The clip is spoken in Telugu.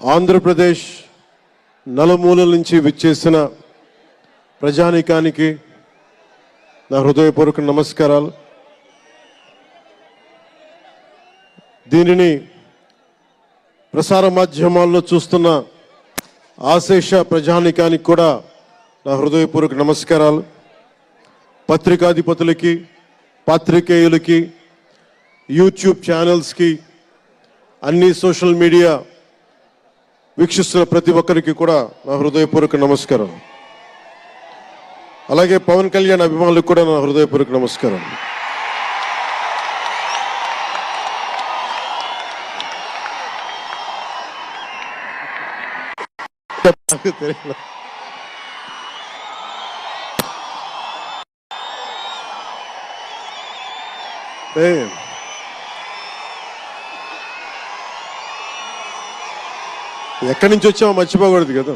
ఆంధ్రప్రదేశ్ నలుమూలల నుంచి విచ్చేసిన ప్రజానీకానికి నా హృదయపూర్వక నమస్కారాలు. దీనిని ప్రసార మాధ్యమాల్లో చూస్తున్న ఆశేష ప్రజానీకానికి కూడా నా హృదయపూర్వక నమస్కారాలు. పత్రికాధిపతులకి, పాత్రికేయులకి, యూట్యూబ్ ఛానల్స్కి, అన్ని సోషల్ మీడియా వీక్షిస్తున్న ప్రతి ఒక్కరికి కూడా నా హృదయపూర్వక నమస్కారం. అలాగే పవన్ కళ్యాణ్ అభిమానులకు కూడా నా హృదయపూర్వక నమస్కారం. ఎక్కడి నుంచి వచ్చామో మర్చిపోకూడదు కదా.